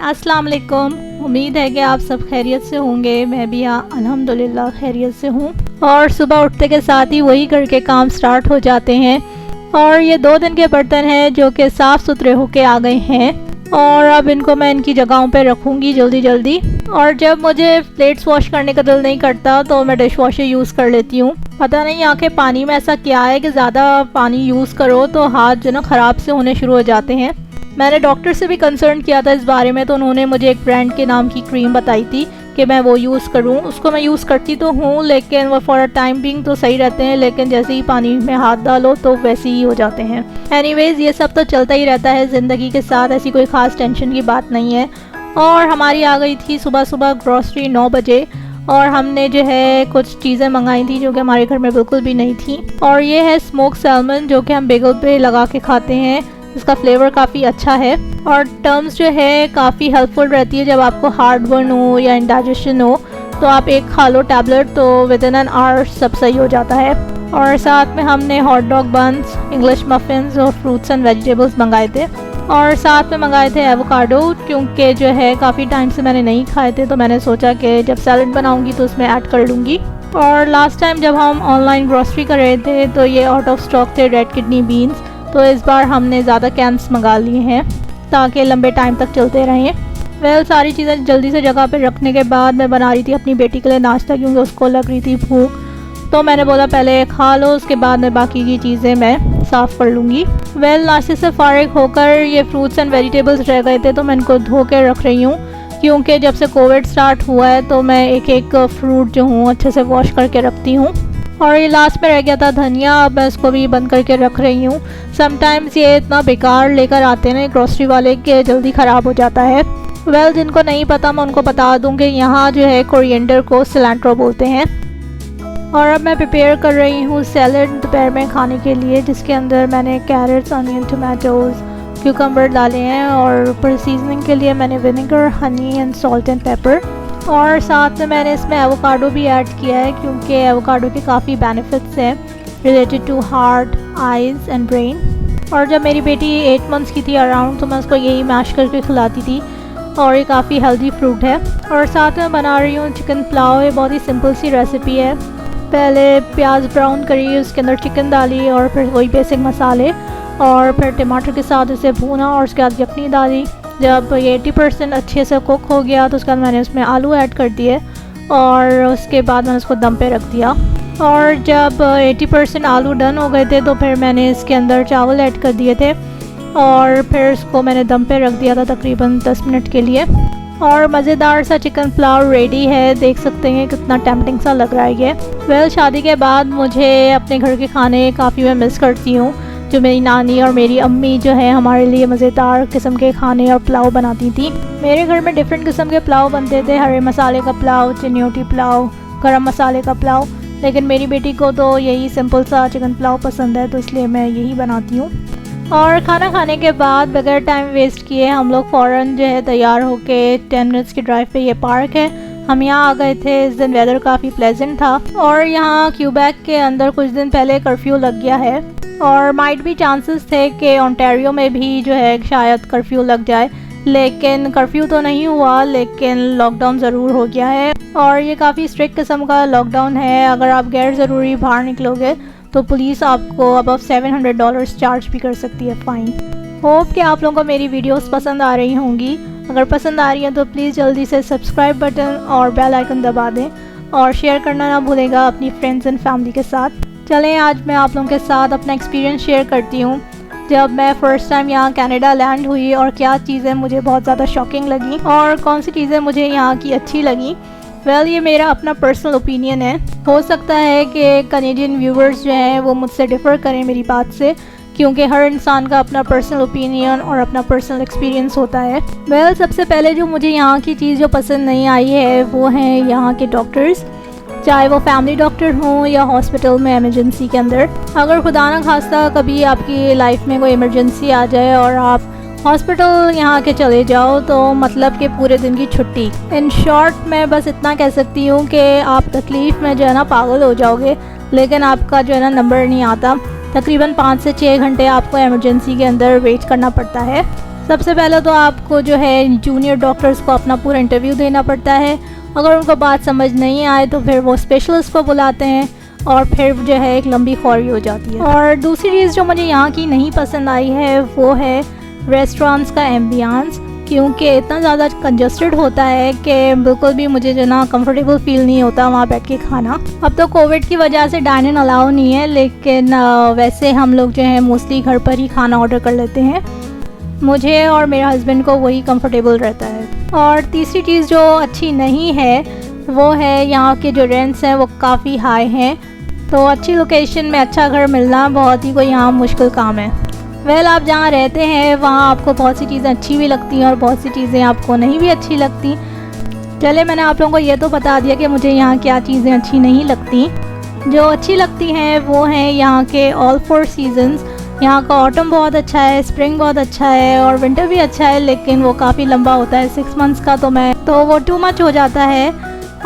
अस्सलाम वालेकुम। उम्मीद है कि आप सब खैरियत से होंगे। मैं भी अल्हम्दुलिल्लाह खैरियत से हूँ। और सुबह उठते के साथ ही वही घर के काम स्टार्ट हो जाते हैं। और ये 2 दिन के बर्तन हैं जो कि साफ़ सुथरे होके आ गए हैं और अब इनको मैं इनकी जगहों पे रखूँगी जल्दी जल्दी। और जब मुझे प्लेट्स वॉश करने का दिल नहीं करता तो मैं डिश वॉशर यूज़ कर लेती हूँ। पता नहीं आखिर पानी में ऐसा क्या है कि ज़्यादा पानी यूज़ करो तो हाथ जो ना ख़राब से होने शुरू हो जाते हैं। मैंने डॉक्टर से भी कंसर्न किया था इस बारे में, तो उन्होंने मुझे एक ब्रांड के नाम की क्रीम बताई थी कि मैं वो यूज़ करूं। उसको मैं यूज़ करती तो हूं लेकिन वो फॉर अ टाइम बिंग तो सही रहते हैं, लेकिन जैसे ही पानी में हाथ डालो तो वैसे ही हो जाते हैं। एनीवेज़ ये सब तो चलता ही रहता है ज़िंदगी के साथ, ऐसी कोई ख़ास टेंशन की बात नहीं है। और हमारी आ गई थी सुबह सुबह ग्रॉसरी 9 बजे और हमने जो है कुछ चीज़ें मंगाई थी जो कि हमारे घर में बिल्कुल भी नहीं थी। और ये है स्मोक सैल्मन जो कि हम बेगल पे लगा के खाते हैं। इसका फ्लेवर काफ़ी अच्छा है और टर्म्स जो है काफ़ी हेल्पफुल रहती है। जब आपको हार्ट बर्न हो या इंडाइजेशन हो तो आप एक खा लो टैबलेट, तो विद इन एन आवर सब सही हो जाता है। और साथ में हमने hot dog buns, English muffins और फ्रूट्स एंड वेजिटेबल्स मंगाए थे। और साथ में मंगाए थे एवोकाडो, क्योंकि जो है काफ़ी टाइम से मैंने नहीं खाए थे तो मैंने सोचा कि जब सैलड बनाऊंगी तो उसमें ऐड कर लूँगी। और लास्ट टाइम जब हम ऑनलाइन ग्रॉसरी कर रहे थे तो ये आउट ऑफ स्टॉक थे रेड किडनी बीन्स, तो इस बार हमने ज़्यादा कैंस मंगा लिए हैं ताकि लंबे टाइम तक चलते रहें। सारी चीज़ें जल्दी से जगह पर रखने के बाद मैं बना रही थी अपनी बेटी के लिए नाश्ता, क्योंकि उसको लग रही थी भूख। तो मैंने बोला पहले खा लो, उसके बाद में बाकी की चीज़ें मैं साफ़ कर लूँगी। नाश्ते से फ़ारिग होकर ये फ्रूट्स एंड वेजिटेबल्स रह गए थे तो मैं इनको धो के रख रही हूँ, क्योंकि जब से कोविड स्टार्ट हुआ है तो मैं एक एक फ्रूट जो हूँ अच्छे से वॉश करके रखती हूँ। और ये लास्ट में रह गया था धनिया, अब मैं इसको भी बंद करके रख रही हूँ। समटाइम्स ये इतना बेकार लेकर आते हैं ग्रोसरी वाले के जल्दी ख़राब हो जाता है। जिनको नहीं पता मैं उनको बता दूँ कि यहाँ जो है कोरिएंडर को सिलेंट्रो बोलते हैं। और अब मैं प्रिपेयर कर रही हूँ सैलड दोपहर में खाने के लिए, जिसके अंदर मैंने कैरेट्स, अनियन, टमाटोज़, क्यूकम्बर डाले हैं और ऊपर सीजनिंग के लिए मैंने vinegar, honey and salt and paper. और साथ में मैंने इसमें एवोकाडो भी ऐड किया है, क्योंकि एवोकाडो के काफ़ी बेनिफिट्स हैं related to heart, eyes and brain. और जब मेरी बेटी 8 मंथ्स की थी अराउंड तो मैं उसको यही मैश करके खिलाती थी और ये काफ़ी हेल्दी फ्रूट है। और साथ में बना रही हूँ चिकन पुलाव। ये बहुत ही सिंपल सी रेसिपी है। पहले प्याज ब्राउन करी, उसके अंदर चिकन डाली और फिर वही बेसिक मसाले और फिर टमाटर के साथ इसे भूना और उसके बाद यखनी डाली। जब ये 80% अच्छे से कुक हो गया तो उसके बाद मैंने उसमें आलू ऐड कर दिए और उसके बाद मैंने उसको दम पे रख दिया। और जब 80% आलू डन हो गए थे तो फिर मैंने इसके अंदर चावल ऐड कर दिए थे और फिर उसको मैंने दम पे रख दिया था तकरीबन 10 मिनट के लिए। और मज़ेदार सा चिकन पुलाव रेडी है। देख सकते हैं कितना टेम्पटिंग सा लग रहा है ये। शादी के बाद मुझे अपने घर के खाने काफ़ी मैं मिस करती हूँ। जो मेरी नानी और मेरी अम्मी जो है हमारे लिए मज़ेदार किस्म के खाने और पुलाव बनाती थी। मेरे घर में डिफरेंट किस्म के पुलाव बनते थे, हरे मसाले का पुलाव, चिन्योटी पुलाव, गरम मसाले का पुलाव, लेकिन मेरी बेटी को तो यही सिंपल सा चिकन पुलाव पसंद है तो इसलिए मैं यही बनाती हूँ। और खाना खाने के बाद बगैर टाइम वेस्ट किए हम लोग फ़ौरन जो है तैयार होके 10 मिनट्स की ड्राइव पे ये पार्क है, हम यहाँ आ गए थे। इस दिन वेदर काफ़ी प्लेजेंट था और यहाँ क्यूबेक के अंदर कुछ दिन पहले कर्फ्यू लग गया है और माइट भी चांसेस थे कि ओंटारियो में भी जो है शायद कर्फ्यू लग जाए, लेकिन कर्फ्यू तो नहीं हुआ लेकिन लॉकडाउन ज़रूर हो गया है। और ये काफ़ी स्ट्रिक्ट किस्म का लॉकडाउन है। अगर आप गैर ज़रूरी बाहर निकलोगे तो पुलिस आपको अबव $700 चार्ज भी कर सकती है, फ़ाइन। होप कि आप लोगों को मेरी वीडियोस पसंद आ रही होंगी। अगर पसंद आ रही हैं तो प्लीज़ जल्दी से सब्सक्राइब बटन और बेल आइकन दबा दें और शेयर करना ना भूलेगा अपनी फ्रेंड्स एंड फैमिली के साथ। चलें आज मैं आप लोगों के साथ अपना एक्सपीरियंस शेयर करती हूँ जब मैं फ़र्स्ट टाइम यहाँ कनाडा लैंड हुई और क्या चीज़ें मुझे बहुत ज़्यादा शॉकिंग लगी और कौन सी चीज़ें मुझे यहाँ की अच्छी लगी। ये मेरा अपना पर्सनल ओपिनियन है। हो सकता है कि कनेडियन व्यूवर्स जो हैं वो मुझसे डिफ़र करें मेरी बात से, क्योंकि हर इंसान का अपना पर्सनल ओपिनियन और अपना पर्सनल एक्सपीरियंस होता है। सबसे पहले जो मुझे यहाँ की चीज़ जो पसंद नहीं आई है वो हैं यहाँ के डॉक्टर्स, चाहे वो फैमिली डॉक्टर हों या हॉस्पिटल में इमरजेंसी के अंदर। अगर खुदा ना खास्ता कभी आपकी लाइफ में कोई इमरजेंसी आ जाए और आप हॉस्पिटल यहाँ के चले जाओ तो मतलब कि पूरे दिन की छुट्टी। इन शॉर्ट मैं बस इतना कह सकती हूँ कि आप तकलीफ़ में जो है ना पागल हो जाओगे, लेकिन आपका जो है ना नंबर नहीं आता। तकरीबन 5 से 6 घंटे आपको इमरजेंसी के अंदर वेट करना पड़ता है। सबसे पहले तो आपको जो है जूनियर डॉक्टर्स को अपना पूरा इंटरव्यू देना पड़ता है। अगर उनको बात समझ नहीं आए तो फिर वो स्पेशलिस्ट को बुलाते हैं और फिर जो है एक लंबी ख्वारी हो जाती है। और दूसरी चीज़ जो मुझे यहाँ की नहीं पसंद आई है वो है रेस्टोरेंट्स का एम्बियंस, क्योंकि इतना ज़्यादा कंजस्टेड होता है कि बिल्कुल भी मुझे जो ना कंफर्टेबल फील नहीं होता वहाँ बैठ के खाना। अब तो कोविड की वजह से डाइन इन अलाउ नहीं है, लेकिन वैसे हम लोग जो है मोस्टली घर पर ही खाना ऑर्डर कर लेते हैं। मुझे और मेरे हस्बैंड को वही कंफर्टेबल रहता है। और तीसरी चीज़ जो अच्छी नहीं है वो है यहाँ के जो रेंट्स हैं वो काफ़ी हाई हैं, तो अच्छी लोकेशन में अच्छा घर मिलना बहुत ही कोई यहाँ मुश्किल काम है। आप जहाँ रहते हैं वहाँ आपको बहुत सी चीज़ें अच्छी भी लगती हैं और बहुत सी चीज़ें आपको नहीं भी अच्छी लगती। चले मैंने आप लोगों को ये तो बता दिया कि मुझे यहाँ क्या चीज़ें अच्छी नहीं लगती। जो अच्छी लगती हैं वो हैं यहाँ के ऑल 4 सीजन्स। यहाँ का ऑटम बहुत अच्छा है, स्प्रिंग बहुत अच्छा है और विंटर भी अच्छा है, लेकिन वो काफ़ी लंबा होता है 6 मंथ्स का, तो वो टू मच हो जाता है।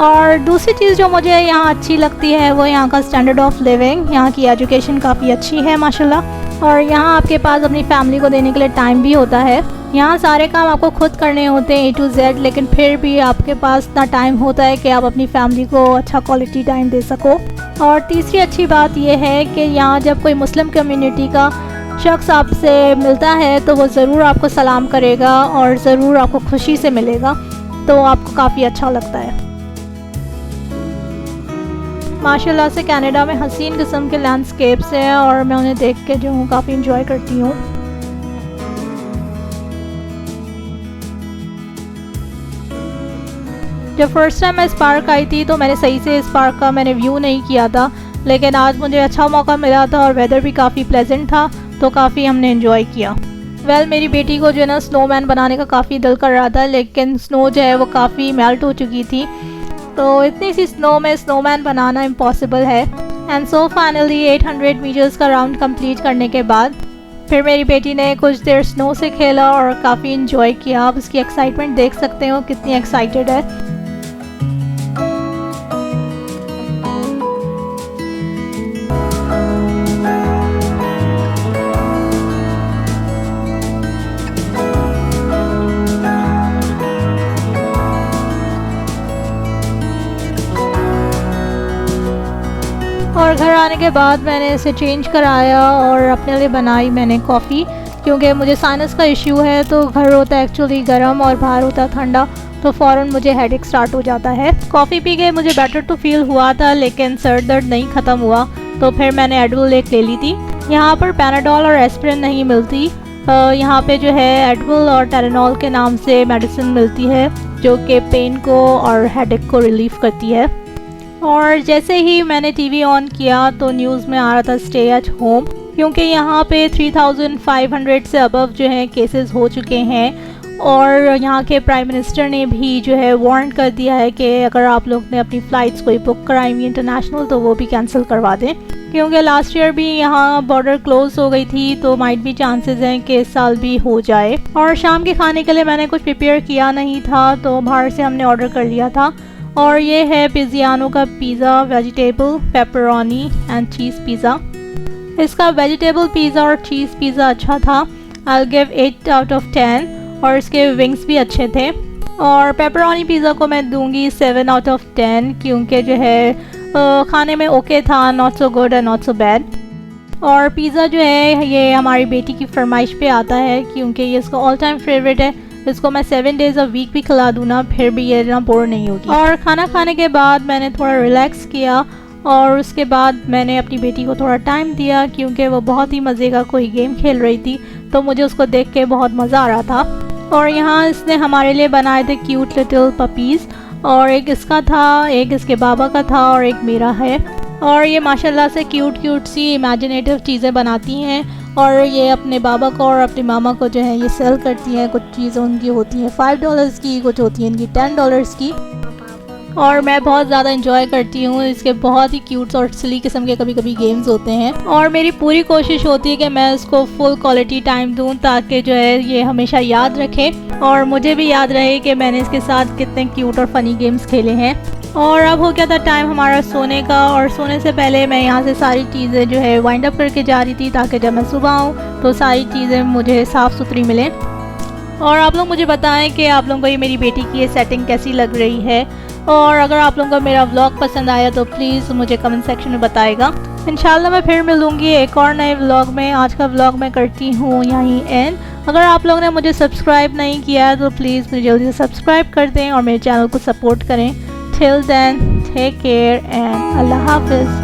और दूसरी चीज़ जो मुझे यहाँ अच्छी लगती है वो यहाँ का स्टैंडर्ड ऑफ लिविंग। यहाँ की एजुकेशन काफ़ी अच्छी है माशाल्लाह, और यहाँ आपके पास अपनी फैमिली को देने के लिए टाइम भी होता है। यहाँ सारे काम आपको खुद करने होते हैं A to Z, लेकिन फिर भी आपके पास इतना टाइम होता है कि आप अपनी फैमिली को अच्छा क्वालिटी टाइम दे सको। और तीसरी अच्छी बात यह है कि यहाँ जब कोई मुस्लिम कम्युनिटी का शख्स आपसे मिलता है तो वो ज़रूर आपको सलाम करेगा और ज़रूर आपको खुशी से मिलेगा, तो आपको काफ़ी अच्छा लगता है। माशाल्लाह से कनाडा में हसीन किस्म के लैंडस्केप्स हैं और मैं उन्हें देख के जो हूँ काफ़ी इंजॉय करती हूँ। जब फर्स्ट टाइम मैं इस पार्क आई थी तो मैंने सही से इस पार्क का व्यू नहीं किया था, लेकिन आज मुझे अच्छा मौका मिला था और वेदर भी काफ़ी प्लेजेंट था, तो काफ़ी हमने इन्जॉय किया। मेरी बेटी को जो है ना स्नोमैन बनाने का काफ़ी दिल कर रहा था, लेकिन स्नो जो है वो काफ़ी मेल्ट हो चुकी थी, तो इतनी सी स्नो में स्नोमैन बनाना इम्पॉसिबल है। एंड सो फाइनली 800 मीटर्स का राउंड कंप्लीट करने के बाद फिर मेरी बेटी ने कुछ देर स्नो से खेला और काफ़ी इन्जॉय किया। आप उसकी एक्साइटमेंट देख सकते हो कितनी एक्साइटेड है। और घर आने के बाद मैंने इसे चेंज कराया और अपने लिए बनाई मैंने कॉफ़ी, क्योंकि मुझे साइनस का इश्यू है, तो घर होता है एक्चुअली गर्म और बाहर होता है ठंडा, तो फ़ौरन मुझे हेडेक स्टार्ट हो जाता है। कॉफ़ी पी के मुझे बेटर तो फील हुआ था, लेकिन सर दर्द नहीं ख़त्म हुआ, तो फिर मैंने एडविल एक ले ली थी। यहाँ पर पैनाडोल और एस्पिरिन नहीं मिलती, यहाँ पे जो है एडविल और टेलेनॉल के नाम से मेडिसिन मिलती है, जो कि पेन को और हेडेक को रिलीफ करती है। और जैसे ही मैंने टीवी ऑन किया तो न्यूज़ में आ रहा था स्टे एट होम, क्योंकि यहाँ पे 3500 से अबव जो है केसेस हो चुके हैं, और यहाँ के प्राइम मिनिस्टर ने भी जो है वार्न कर दिया है कि अगर आप लोग ने अपनी फ़्लाइट्स कोई बुक कराई हुई इंटरनेशनल तो वो भी कैंसिल करवा दें, क्योंकि लास्ट ईयर भी यहाँ बॉर्डर क्लोज हो गई थी, तो माइट भी चांसेस हैं कि इस साल भी हो जाए। और शाम के खाने के लिए मैंने कुछ प्रिपेयर किया नहीं था, तो बाहर से हमने ऑर्डर कर लिया था, और ये है पिज़ियानो का pizza, vegetable, pepperoni and cheese pizza. इसका वेजिटेबल पिज़्ज़ा और चीज़ पिज़्ज़ा अच्छा था, आई गिव 8 आउट ऑफ 10, और इसके विंग्स भी अच्छे थे। और पेपरोनी पिज़्ज़ा को मैं दूंगी 7 आउट ऑफ 10, क्योंकि जो है खाने में ओके था, not so good and not so bad. और पिज़्ज़ा जो है ये हमारी बेटी की फरमाइश पे आता है, क्योंकि ये इसका ऑल टाइम फेवरेट है। इसको मैं 7 डेज़ अ वीक भी खिला दूँ ना, फिर भी ये ना बोर नहीं होगी। और खाना खाने के बाद मैंने थोड़ा रिलैक्स किया, और उसके बाद मैंने अपनी बेटी को थोड़ा टाइम दिया, क्योंकि वो बहुत ही मज़े का कोई गेम खेल रही थी, तो मुझे उसको देख के बहुत मज़ा आ रहा था। और यहाँ इसने हमारे लिए बनाए थे क्यूट लिटिल पपीज़, और एक इसका था, एक इसके बाबा का था, और एक मेरा है। और ये माशाल्लाह से क्यूट क्यूट सी इमेजिनेटिव चीज़ें बनाती हैं, और ये अपने बाबा को और अपने मामा को जो है ये सेल करती हैं। कुछ चीज़ें उनकी होती हैं $5 की, कुछ होती हैं इनकी $10 की, और मैं बहुत ज़्यादा इंजॉय करती हूँ। इसके बहुत ही क्यूट और सिली किस्म के कभी कभी गेम्स होते हैं, और मेरी पूरी कोशिश होती है कि मैं इसको फुल क्वालिटी टाइम दूँ, ताकि जो है ये हमेशा याद रखे और मुझे भी याद रहे कि मैंने इसके साथ कितने क्यूट और फ़नी गेम्स खेले हैं। और अब हो गया था टाइम हमारा सोने का, और सोने से पहले मैं यहाँ से सारी चीज़ें जो है वाइंड अप करके जा रही थी, ताकि जब मैं सुबह आऊँ तो सारी चीज़ें मुझे साफ़ सुथरी मिलें। और आप लोग मुझे बताएं कि आप लोगों को ये मेरी बेटी की ये सेटिंग कैसी लग रही है। और अगर आप लोगों को मेरा व्लॉग पसंद आया तो प्लीज़ मुझे कमेंट सेक्शन में बताएगा। इंशाल्लाह मैं फिर मिलूँगी एक और नए व्लॉग में। आज का व्लॉग मैं करती हूँ यहीं एंड। अगर आप लोगों ने मुझे सब्सक्राइब नहीं किया है तो प्लीज़ मुझे जल्दी से सब्सक्राइब कर दें और मेरे चैनल को सपोर्ट करें। Till then take care and अल्लाह हाफिज़।